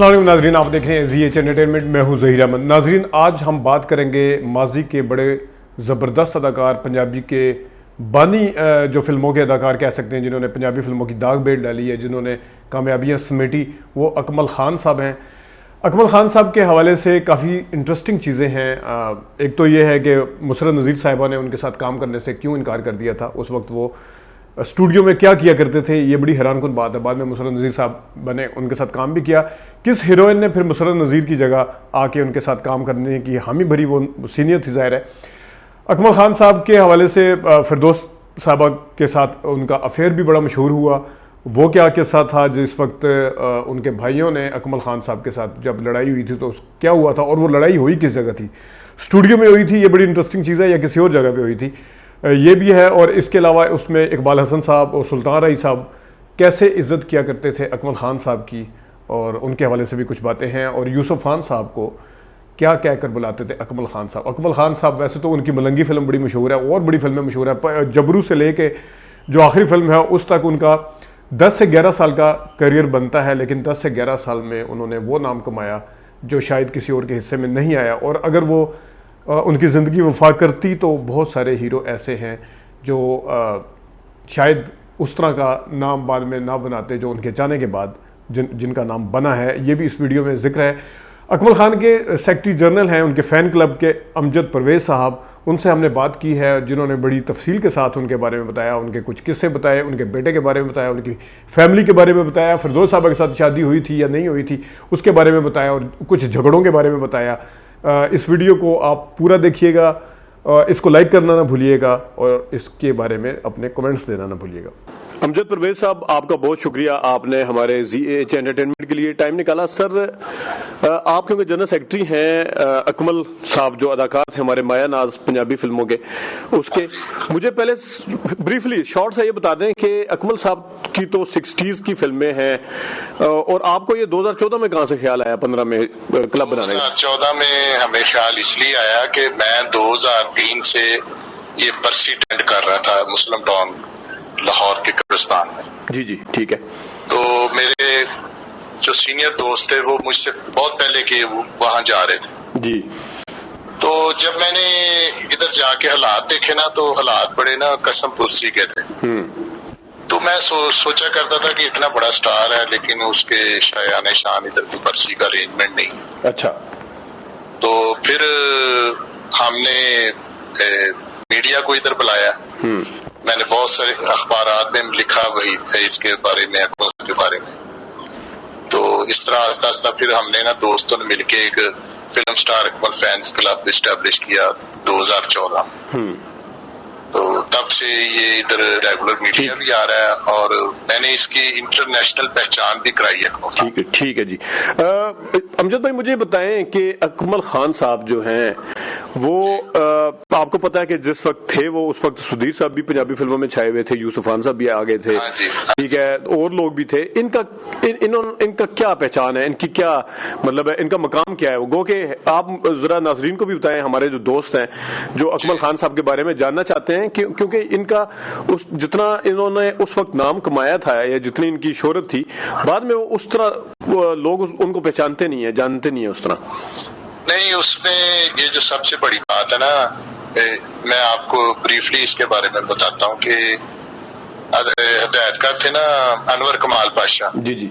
السلام علیکم ناظرین، آپ دیکھ رہے ہیں زی ایچ انٹرٹینمنٹ، میں ہوں ظہیر احمد۔ ناظرین، آج ہم بات کریں گے ماضی کے بڑے زبردست اداکار، پنجابی کے بانی جو فلموں کے اداکار کہہ سکتے ہیں، جنہوں نے پنجابی فلموں کی داغ بیل ڈالی ہے، جنہوں نے کامیابیاں سمیٹی، وہ اکمل خان صاحب ہیں۔ اکمل خان صاحب کے حوالے سے کافی انٹرسٹنگ چیزیں ہیں۔ ایک تو یہ ہے کہ مسرت نذیر صاحبہ نے ان کے ساتھ کام کرنے سے کیوں انکار کر دیا تھا، اس وقت وہ اسٹوڈیو میں کیا کیا کرتے تھے، یہ بڑی حیران کن بات ہے۔ بعد میں مسرت نذیر صاحب بنے، ان کے ساتھ کام بھی کیا۔ کس ہیروئن نے پھر مسرت نذیر کی جگہ آ کے ان کے ساتھ کام کرنے کی حامی بھری، وہ سینئر تھی ظاہر ہے۔ اکمل خان صاحب کے حوالے سے فردوس صاحبہ کے ساتھ ان کا افیئر بھی بڑا مشہور ہوا۔ وہ کیا قصہ تھا جس وقت ان کے بھائیوں نے اکمل خان صاحب کے ساتھ جب لڑائی ہوئی تھی تو کیا ہوا تھا، اور وہ لڑائی ہوئی کس جگہ تھی؟ اسٹوڈیو میں ہوئی تھی، یہ بڑی انٹرسٹنگ چیز ہے، یا کسی اور جگہ پہ ہوئی تھی، یہ بھی ہے۔ اور اس کے علاوہ اس میں اقبال حسن صاحب اور سلطان رائی صاحب کیسے عزت کیا کرتے تھے اکمل خان صاحب کی، اور ان کے حوالے سے بھی کچھ باتیں ہیں۔ اور یوسف خان صاحب کو کیا کہہ کر بلاتے تھے اکمل خان صاحب۔ اکمل خان صاحب ویسے تو ان کی ملنگی فلم بڑی مشہور ہے، اور بڑی فلمیں مشہور ہیں، جبرو سے لے کے جو آخری فلم ہے اس تک ان کا 10 سے 11 سال کا کریئر بنتا ہے، لیکن 10 سے 11 سال میں انہوں نے وہ نام کمایا جو شاید کسی اور کے حصے میں نہیں آیا۔ اور اگر وہ ان کی زندگی وفا کرتی تو بہت سارے ہیرو ایسے ہیں جو شاید اس طرح کا نام بعد میں نہ بناتے جو ان کے جانے کے بعد جن کا نام بنا ہے۔ یہ بھی اس ویڈیو میں ذکر ہے۔ اکمل خان کے سیکرٹری جنرل ہیں ان کے فین کلب کے امجد پرویز صاحب، ان سے ہم نے بات کی ہے، جنہوں نے بڑی تفصیل کے ساتھ ان کے بارے میں بتایا، ان کے کچھ قصے بتائے، ان کے بیٹے کے بارے میں بتایا، ان کی فیملی کے بارے میں بتایا، فردوس صاحبہ کے ساتھ شادی ہوئی تھی یا نہیں ہوئی تھی اس کے بارے میں بتایا، اور کچھ جھگڑوں کے بارے میں بتایا۔ اس ویڈیو کو آپ پورا دیکھیے گا، اس کو لائک کرنا نہ بھولیے گا، اور اس کے بارے میں اپنے کمنٹس دینا نہ بھولیے گا۔ امجد پرویز صاحب، آپ کا بہت شکریہ، آپ نے ہمارے زی ایچ انٹرٹینمنٹ کے لیے ٹائم نکالا۔ سر، آپ کیونکہ جنرل سیکرٹری ہیں اکمل صاحب جو اداکار تھے ہمارے مایا ناز پنجابی فلموں کے، اس کے مجھے پہلے بریفلی شارٹ سے یہ بتا دیں کہ اکمل صاحب کی تو 60s کی فلمیں ہیں، اور آپ کو یہ 2014 میں کہاں سے خیال آیا 15 میں کلب بنانے کا؟ 2014 میں ہمیں خیال اس لیے آیا کہ میں 2003 سے یہ برسی اٹینڈ کر رہا تھا مسلم ٹاؤن لاہور کے قبرستان میں۔ جی جی ٹھیک ہے۔ تو میرے جو سینئر دوست تھے وہ مجھ سے بہت پہلے کے وہاں جا رہے تھے جی۔ تو جب میں نے ادھر جا کے حالات دیکھے نا، تو حالات بڑے نا قسم پرسی کے تھے۔ تو میں سوچا کرتا تھا کہ اتنا بڑا سٹار ہے لیکن اس کے شایان شان ادھر کی برسی کا ارینجمنٹ نہیں۔ اچھا۔ تو پھر ہم نے میڈیا کو ادھر بلایا، میں نے بہت سارے اخبارات میں لکھا وہی اس کے بارے میں، اکمل کے بارے میں۔ تو اس طرح آہستہ آہستہ پھر ہم نے نا دوستوں نے مل کے ایک فلم سٹار اکمل فینس کلب اسٹیبلش کیا 2014 میں۔ تو تب سے یہ ادھر ریگولر میڈیا بھی آ رہا ہے، اور میں نے اس کی انٹرنیشنل پہچان بھی کرائی ہے۔ ٹھیک ہے جی۔ امجد بھائی، مجھے بتائیں کہ اکمل خان صاحب جو ہیں وہ آپ کو پتا ہے کہ جس وقت تھے وہ اس وقت سدھیر صاحب بھی پنجابی فلموں میں چھائے ہوئے تھے، یوسف خان صاحب بھی آگے تھے، ٹھیک ہے، اور لوگ بھی تھے۔ ان کا کیا پہچان ہے، ان کی کیا مطلب ہے، ان کا مقام کیا ہے؟ وہ گو کہ آپ ذرا ناظرین کو بھی بتائیں، ہمارے جو دوست ہیں جو اکمل خان صاحب کے بارے میں جاننا چاہتے ہیں، کیونکہ ان کا جتنا انہوں نے اس وقت نام کمایا تھا یا جتنی ان کی شہرت تھی، بعد میں اس طرح لوگ ان کو پہچانتے نہیں ہیں، جانتے نہیں ہیں اس طرح۔ نہیں، اس میں یہ جو سب سے بڑی بات ہے نا، میں آپ کو بریفلی اس کے بارے میں بتاتا ہوں کہ ہدایتکار تھے نا انور کمال پاشا، جی جی،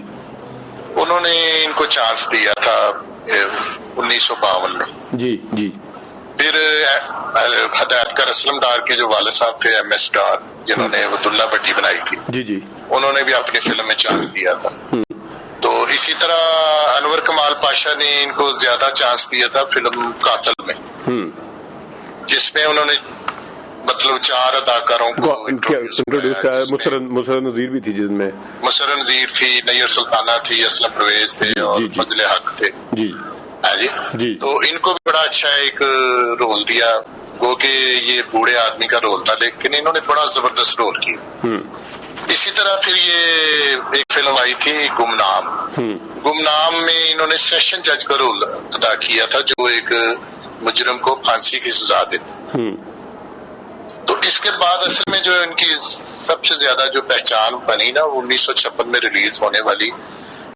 انہوں نے ان کو چانس دیا تھا 1952 میں۔ جی جی۔ پھر ہدایتکار اسلم ڈار کے جو والد صاحب تھے ایم ایس ڈار، جنہوں نے وط اللہ بٹی بنائی تھی، جی جی، انہوں نے بھی اپنی فلم میں چانس دیا تھا۔ تو اسی طرح انور کمال پاشا نے ان کو زیادہ چانس دیا تھا فلم قاتل میں، جس میں انہوں نے مطلب 4 اداکاروں کو انٹروڈیوس کیا۔ مسرت نذیر بھی تھی، جن میں مسرت نذیر تھی، نیر سلطانہ تھی، اسلم پرویز تھے، اور فضل حق تھے۔ جی جی۔ تو ان کو بھی بڑا اچھا ایک رول دیا، وہ کہ یہ بوڑھے آدمی کا رول تھا، لیکن انہوں نے بڑا زبردست رول کیا۔ اسی طرح پھر یہ ایک فلم آئی تھی گمنام۔ گمنام میں انہوں نے سیشن جج کا رول ادا کیا تھا، جو ایک مجرم کو پھانسی کی سزا دیتا۔ تو اس کے بعد اصل میں جو ان کی سب سے زیادہ جو پہچان بنی نا، 1956 میں ریلیز ہونے والی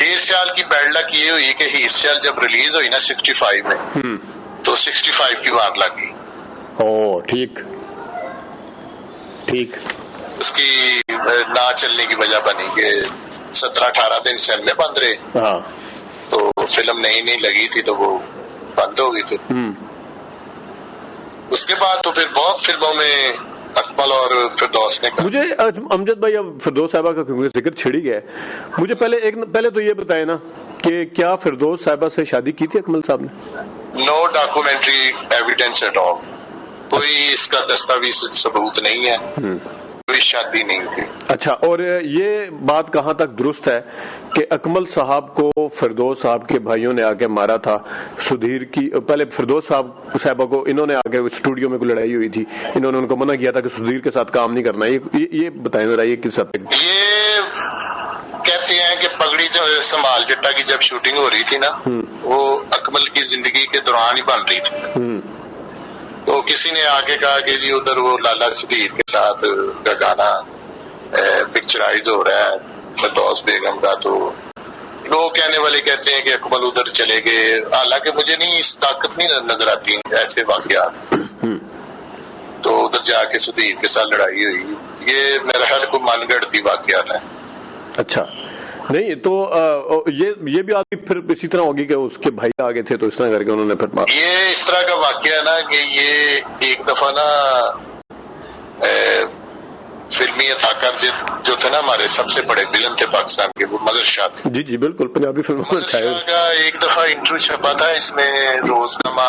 ہیر سیال کی بیڈ لک یہ ہوئی کہ ہیر سیال جب ریلیز ہوئی نا 65 میں تو 65 کی مار لگ گئی. او ٹھیک ٹھیک. اس کی نہ چلنے کی وجہ بنی کہ 17-18 دن سینے بند رہے. ہاں تو فلم نہیں لگی تھی تو وہ بند ہو گئی. پھر اس کے بعد تو پھر بہت فلموں میں اکمل اور فردوس نے. مجھے امجد بھائی اب فردوس صاحبہ کا کیونکہ ذکر چھڑی گیا ہے، مجھے پہلے تو یہ بتائیں نا کہ کیا فردوس صاحبہ سے شادی کی تھی اکمل صاحب نے؟ نو ڈاکومنٹری ایویڈنس ایٹ آل. کوئی اس کا دستاویز ثبوت نہیں ہے، کوئی شادی نہیں تھی. اچھا، اور یہ بات کہاں تک درست ہے کہ اکمل صاحب کو فردوس صاحب کے بھائیوں نے آگے مارا تھا؟ سدھیر کی پہلے فردوس صاحبہ کو انہوں نے آگے اسٹوڈیو میں کوئی لڑائی ہوئی تھی، انہوں نے ان کو منع کیا تھا کہ سدھیر کے ساتھ کام نہیں کرنا. یہ بتائیں ذرا یہ کس حد تک؟ یہ کہتے ہیں کہ پگڑی سنبھال جٹا کی جب شوٹنگ ہو رہی تھی نا وہ اکمل کی زندگی کے دوران ہی بن رہی تھی. تو کسی نے آگے کہا کہ جی ادھر وہ لالا سدھیر کے ساتھ کا گانا پکچرائز ہو رہا ہے فردوس بیگم کا. تو لوگ کہنے والے کہتے ہیں کہ اکمل ادھر چلے گئے، حالانکہ مجھے نہیں اس طاقت نہیں نظر آتی ایسے واقعات. تو ادھر جا کے سدھیر کے ساتھ لڑائی ہوئی. یہ میرا خیال کو من گڑتی واقعات ہیں. اچھا نہیں تو یہ بھی آدمی پھر اسی طرح ہوگی کہ اس کے بھائی آگے تھے تو اس طرح کر کے انہوں نے پھر یہ اس طرح کا واقعہ ہے نا کہ یہ ایک دفعہ نا فلمی اداکار جو تھے نا ہمارے سب سے بڑے ویلن تھے پاکستان کے، وہ مظہر شاہ تھے. جی بالکل پنجابی فلموں میں مظہر شاہ کا ایک دفعہ انٹرویو چھپا تھا اس میں روزنامہ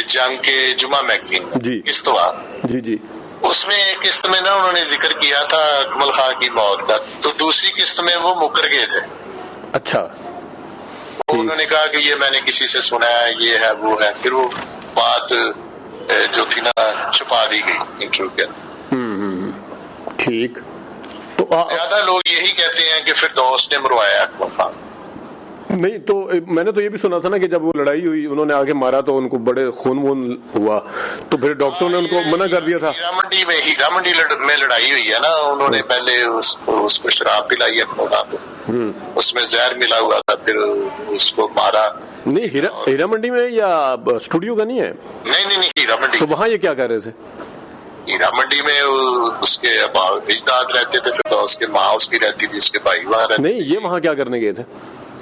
جنگ کے جمعہ میگزین میں. جی کشتواڑ. جی اس میں ایک قسط میں نا انہوں نے ذکر کیا تھا اکمل خان کی موت کا، تو دوسری قسط میں وہ مکر گئے تھے. اچھا انہوں نے کہا کہ یہ میں نے کسی سے سنا ہے، یہ ہے وہ ہے. پھر وہ بات جو تھی نا چھپا دی گئی انٹرویو کے اندر. ٹھیک. تو زیادہ لوگ یہی کہتے ہیں کہ فردوس نے مروایا اکمل خان. نہیں تو میں نے تو یہ بھی سنا تھا نا کہ جب وہ لڑائی ہوئی انہوں نے آگے مارا تو ان کو بڑے خون وون ہوا تو پھر ڈاکٹر نے ان کو منع کر دیا تھا. ہیرا منڈی میں لڑائی ہوئی ہے نا، انہوں نے پہلے اس کو شراب پلائی اکمل خان کو، اس میں زہر ملا ہوا تھا، پھر اس کو مارا. نہیں ہیرا منڈی میں یا اسٹوڈیو کا نہیں ہے؟ نہیں ہیرا منڈی. تو وہاں یہ کیا کر رہے تھے؟ ہیرا منڈی میں اس کے اجداد رہتے تھے، پھر اس کے ماں اس کی رہتی تھی، اس کے بھائی وہاں رہتے. نہیں یہ وہاں کیا کرنے گئے تھے؟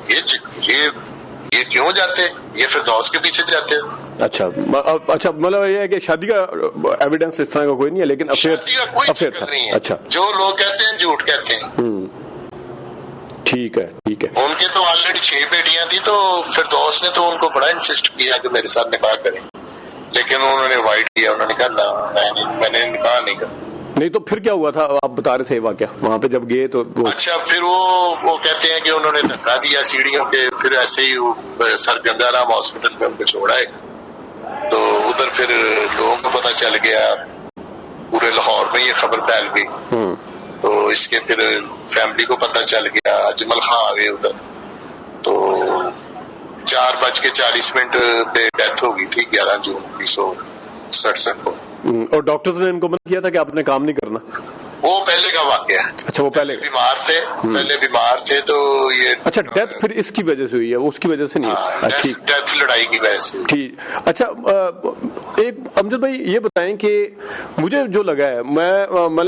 یہ کیوں جاتے؟ یہ فردوس کے پیچھے جاتے. اچھا مطلب یہ ہے کہ شادی کا ایویڈنس اس طرح کا کوئی نہیں ہے، لیکن شادی کا کوئی چکر نہیں ہے. اچھا جو لوگ کہتے ہیں جھوٹ کہتے ہیں. ٹھیک ہے. ان کے تو آلریڈی 6 بیٹیاں تھی، تو فردوس نے تو ان کو بڑا انسسٹ کیا کہ میرے ساتھ نکاح کریں، لیکن انہوں نے اوائڈ کیا. انہوں نے کہا میں نے نکاح نہیں کرنا. نہیں تو پھر کیا ہوا تھا؟ آپ بتا رہے تھے واقعہ وہاں پہ جب گئے تو اچھا پھر وہ کہتے ہیں کہ انہوں نے دھکا دیا سیڑھیوں کے، پھر ایسے ہی سر گنگا رام ہاسپٹل میں ان کو چھوڑا ہے. تو ادھر پھر لوگوں کو پتہ چل گیا، پورے لاہور میں یہ خبر پھیل گئی. تو اس کے پھر فیملی کو پتہ چل گیا، اجمل خان آ گئے ادھر. تو 4:40 پہ ڈیتھ ہو گئی تھی 11 جون 1967 کو. اور ڈاکٹرز نے ان کو منع کیا تھا کہ آپ نے کام نہیں کرنا؟ وہ پہلے کا واقعہ ہے. اچھا وہ پہلے بیمار تھے تو یہ. اچھا ڈیتھ پھر اس کی وجہ سے ہوئی ہے، اس کی وجہ سے نہیں؟ ڈیتھ لڑائی کی وجہ سے. ٹھیک. اچھا ایک امجد بھائی یہ بتائیں کہ مجھے جو لگا ہے، میں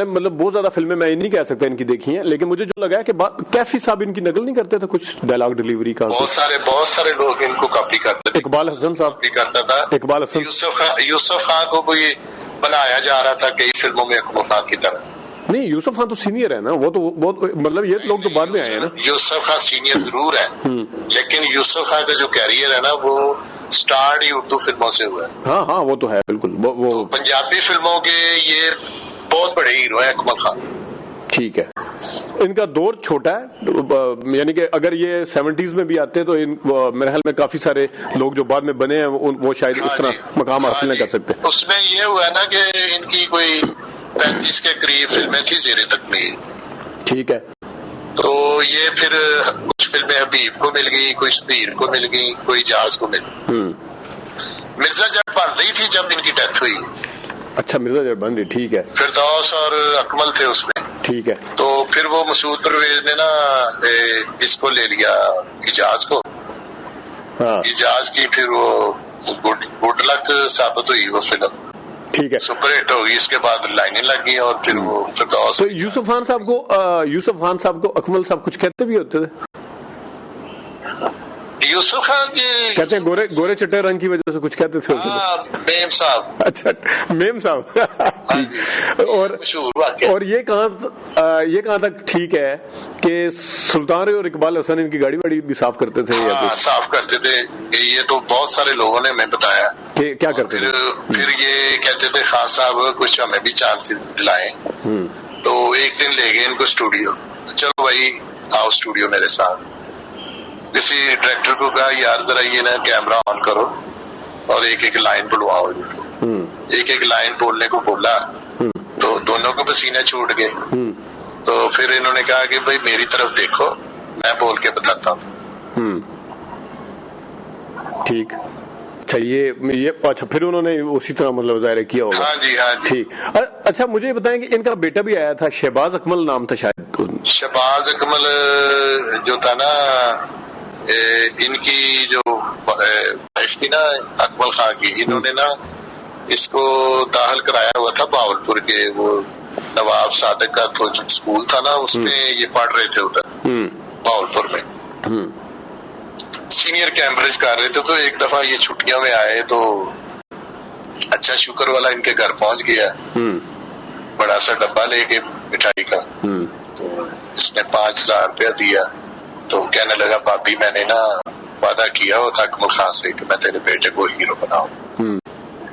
مطلب بہت زیادہ فلمیں میں نہیں کہہ سکتا ان کی دیکھی ہیں، لیکن مجھے جو لگا ہے کہ کیفی صاحب ان کی نقل نہیں کرتے تھے کچھ ڈائلاگ ڈیلیوری کا؟ بہت سارے لوگ ان کو کاپی کرتے تھے. اقبال حسن صاحب کرتا تھا. اقبال حسن. یوسف خان کو کوئی بنایا جا رہا تھا کئی فلموں میں اکمل خان کی طرح. نہیں یوسف خان تو سینئر ہے نا، وہ تو بہت مطلب یہ لوگ تو بعد میں آئے ہیں نا. یوسف خان سینئر ضرور ہے، لیکن یوسف خان کا جو کیریئر ہے نا وہ سٹارٹ ہی اردو فلموں سے ہوا ہے. ہاں وہ تو ہے بالکل. وہ پنجابی فلموں کے یہ بہت بڑے ہیرو ہیں اکمل خان. ٹھیک ہے. ان کا دور چھوٹا ہے، یعنی کہ اگر یہ 70s میں بھی آتے تو میرے خیال میں کافی سارے لوگ جو بعد میں بنے ہیں وہ شاید اس طرح مقام حاصل نہیں کر سکتے. اس میں یہ ہوا ہے نا کہ ان کی کوئی 35 کے قریب فلمیں تھی زیر تکمیل. ٹھیک ہے. تو یہ پھر کچھ فلمیں حبیب کو مل گئی، کوئی سدھیر کو مل گئی، کوئی جاز کو مل گئی. مرزا جٹ بن رہی تھی جب ان کی ڈیتھ ہوئی. اچھا مرزا جٹ بن رہی. ٹھیک ہے. فردوس اور اکمل تھے اس میں. ٹھیک ہے. تو پھر پھر وہ مسعود پرویز نے نا اس کو لے لیا اجاز کو. اجاز کی پھر وہ گڈ لک ثابت ہوئی وہ فلم, ٹھیک ہے, سپر ہٹ ہوگی. اس کے بعد لائنیں لگ گئی اور پھر وہ فردوس. تو یوسف خان صاحب کو اکمل صاحب کچھ کہتے بھی ہوتے تھے؟ یوسف خان جی کہتے ہیں گورے چٹے رنگ کی وجہ سے کچھ کہتے تھے. میم صاحب. اچھا, میم صاحب. اور یہ کہاں تک ٹھیک ہے کہ سلطان اور اقبال حسن ان کی گاڑی واڑی بھی صاف کرتے تھے؟ صاف کرتے تھے. یہ تو بہت سارے لوگوں نے ہمیں بتایا کہ کیا کرتے تھے. پھر یہ کہتے تھے خان صاحب کچھ ہمیں بھی چانس دلائیں. تو ایک دن لے گئے ان کو اسٹوڈیو. چلو بھائی آؤ اسٹوڈیو میرے ساتھ. کسی ڈائریکٹر کو کہا یار ذرا یہ نا کیمرہ آن کرو اور ایک ایک لائن بلواؤ. ایک ایک لائن بولنے کو بولا تو دونوں کو پسینے چھوٹ گئے. تو پھر انہوں نے کہا کہ بھائی میری طرف دیکھو میں بول کے بتاتا ہوں. ٹھیک. اچھا یہ اچھا پھر انہوں نے اسی طرح مطلب ظاہر کیا ہوگا. ہاں جی ٹھیک. اچھا مجھے یہ بتائیں کہ ان کا بیٹا بھی آیا تھا, شہباز اکمل نام تھا شاید. شہباز اکمل جو تھا نا ان کی جو وائف تھی نا اکمل خان کی, انہوں نے نا اس کو داخل کرایا ہوا تھا باولپور کے وہ نواب صادق کا اسکول تھا نا, اس میں یہ پڑھ رہے تھے ادھر باولپور میں. سینئر کیمبرج کر رہے تھے. تو ایک دفعہ یہ چھٹیاں میں آئے تو اچھا شکر والا ان کے گھر پہنچ گیا, بڑا سا ڈبہ لے کے مٹھائی کا. تو اس نے 5,000 روپیہ دیا. تو کہنے لگا بابی میں نے نا وعدہ کیا ہوا تھا اکمل خان سے کہ میں تیرے بیٹے کو ہیرو بناؤں.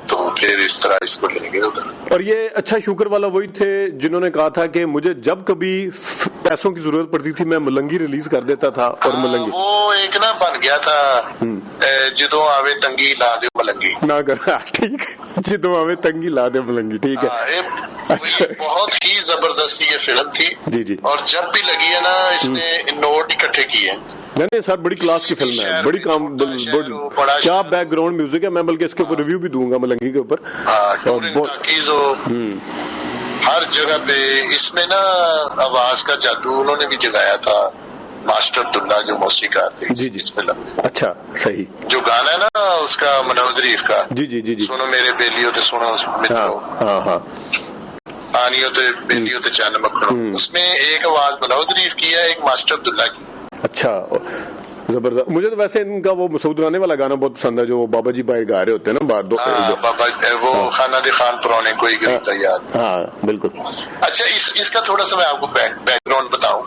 تو پھر اس طرح اس کو لے گئے ادھر. اور یہ اچھا شکر والا وہی تھے جنہوں نے کہا تھا کہ مجھے جب کبھی پیسوں کی ضرورت پڑتی تھی میں ملنگی ریلیز کر دیتا تھا. اور ملنگی وہ ایک نا بن گیا تھا جدوں آوے تنگی لا دے ملنگی نہ کرنا. ٹھیک, جدوں آوے تنگی لا دے ملنگی. ٹھیک ہے. بہت ہی زبردست یہ فلم تھی. جی جی. اور جب بھی لگی ہے نا اس نے نوٹ اکٹھے کیے ہیں. نہیں سر بڑی کلاس کی فلم ہے, بڑی کیا بیک گراؤنڈ میوزک ہے. میں بلکہ اس کے اوپر ریویو بھی دوں گا ملنگی کے اوپر. ہر جگہ پہ اس میں نا آواز کا جادو انہوں نے بھی جگایا تھا. ماسٹر عبداللہ جو موسیقار تھے اس فلم میں. اچھا صحیح. جو گانا ہے نا اس کا منوج ریف کا, جی جی جی جی, سنو میرے بیلیو تے سنو مترو, آنیو تے بیلیو تے چند مکھنو, اس میں ایک آواز منوج ریف کی ہے, ایک ماسٹر عبداللہ کی. اچھا زبردست. مجھے تو ویسے ان کا وہ مسعود رانے والا گانا بہت پسند ہے جو بابا جی باہر گا رہے ہوتے ہیں نا باہر. بابا وہ خانہ دے خان پرانے کوئی گریتا یار. ہاں بالکل. اچھا اس کا تھوڑا سا میں آپ کو بیک گراؤنڈ بتاؤں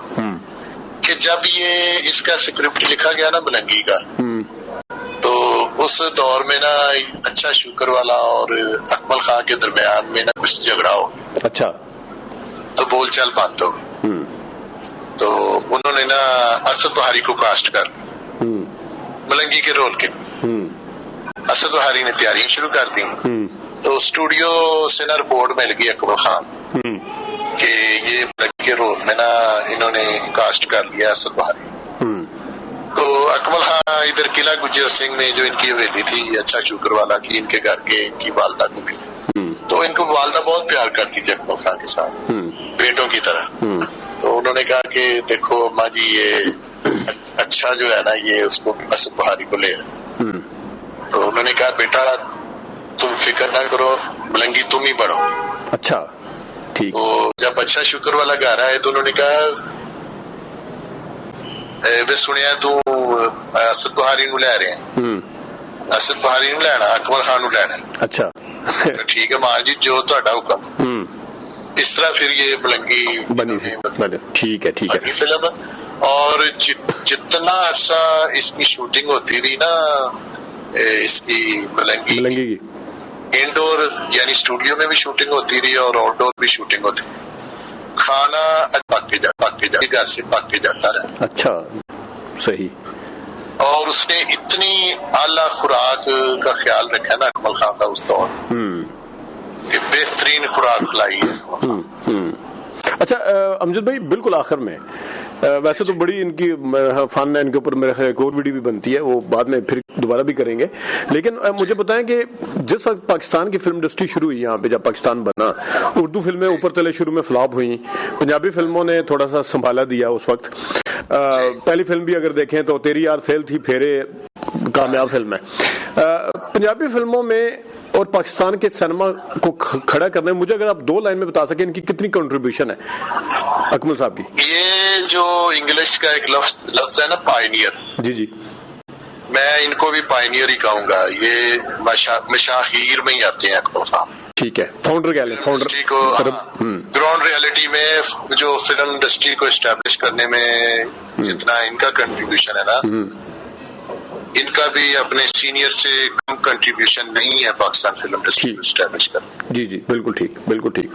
کہ جب یہ اس کا اسکرپٹ لکھا گیا نا ملنگی کا, تو اس دور میں نا اچھا شکر والا اور اکمل خان کے درمیان میں نا کچھ جھگڑا ہو. اچھا. تو بول چال بند ہو. تو انہوں نے نا اسد بہاری کو کاسٹ کر ملنگی کے رول کے. اسد بہاری نے تیاریاں شروع کر دی. تو اسٹوڈیو سے نا رپورٹ مل گئی اکمل خان کہ یہ ملنگی کے رول میں نا انہوں نے کاسٹ کر لیا اسد بہاری. تو اکمل خان ادھر قلعہ گجر سنگھ میں جو ان کی حویلی تھی اچھا شکر والا کی, ان کے گھر کے ان کی والدہ کو ملی. تو ان کو والدہ بہت پیار کرتی تھی اکمل خان کے ساتھ بیٹوں کی طرح. تو انہوں نے کہا کہ دیکھو اماں جی یہ اچھا جو ہے نا یہ اس کو اسد بہاری کو لے رہے. تو انہوں نے کہا بیٹا تم فکر نہ کرو ملنگی تم ہی بڑھو. اچھا ٹھیک. تو جب اچھا شکر والا گا رہا ہے تو انہوں نے کہا وہ سنیا تو اسد بہاری نو لے رہے ہیں. اسد بہاری نو لینا اکمل خان نو لینا. اچھا ٹھیک ہے ماں جی جو تہاڈا حکم. اس طرح پھر یہ ملنگی بنی. ٹھیک ہے ٹھیک ہے فلم. اور جتنا عرصہ اس کی شوٹنگ ہوتی رہی نا اس کی ملنگی کی انڈور یعنی اسٹوڈیو میں بھی شوٹنگ ہوتی رہی اور آؤٹ ڈور بھی شوٹنگ ہوتی رہی. کھانا گھر سے پک کے جاتا رہا. اچھا صحیح. اور اس نے اتنی اعلیٰ خوراک کا خیال رکھا نا اکمل خان کا اس دور کہ بہترین خوراک کھلائی ہے. اچھا امجد بھائی بالکل آخر میں ویسے تو بڑی ان کی فن ہے، ان کے اوپر میرے خیال ایک اور ویڈیو بھی بنتی ہے، وہ بعد میں پھر دوبارہ بھی کریں گے، لیکن مجھے بتائیں کہ جس وقت پاکستان کی فلم انڈسٹری شروع ہوئی یہاں پہ، جب پاکستان بنا، اردو فلمیں اوپر تلے شروع میں فلاپ ہوئیں، پنجابی فلموں نے تھوڑا سا سنبھالا دیا اس وقت. پہلی فلم بھی اگر دیکھیں تو تیری یار فیل تھی، پھیرے کامیاب فلم ہے. پنجابی فلموں میں اور پاکستان کے سینما کو کھڑا کرنے میں مجھے اگر آپ 2 لائن میں بتا سکیں ان کی کتنی کنٹریبیوشن ہے اکمل صاحب کی؟ یہ جو انگلش کا ایک لفظ ہے نا، پائنیئر، جی جی، میں ان کو بھی پائنیئر ہی کہوں گا. یہ مشاہیر میں ہی آتے ہیں اکبر صاحب. ٹھیک ہے، فاؤنڈر کہہ لیں، فاؤنڈر کو گراؤنڈ ریالٹی میں جو فلم انڈسٹری کو اسٹیبلش کرنے میں جتنا ان کا کنٹریبیوشن ہے نا، ان کا بھی اپنے سینئر سے کم کنٹریبیوشن نہیں ہے پاکستان فلم انڈسٹری کو اسٹیبلش کرنے. جی جی، بالکل ٹھیک، بالکل ٹھیک.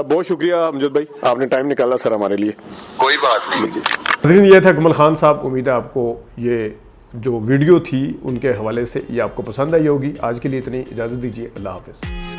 بہت شکریہ امجد بھائی، آپ نے ٹائم نکالا سر ہمارے لیے. کوئی بات نہیں. ناظرین یہ تھا اکمل خان صاحب. امید ہے آپ کو یہ جو ویڈیو تھی ان کے حوالے سے یہ آپ کو پسند آئی ہوگی. آج کے لیے اتنی اجازت دیجیے. اللہ حافظ.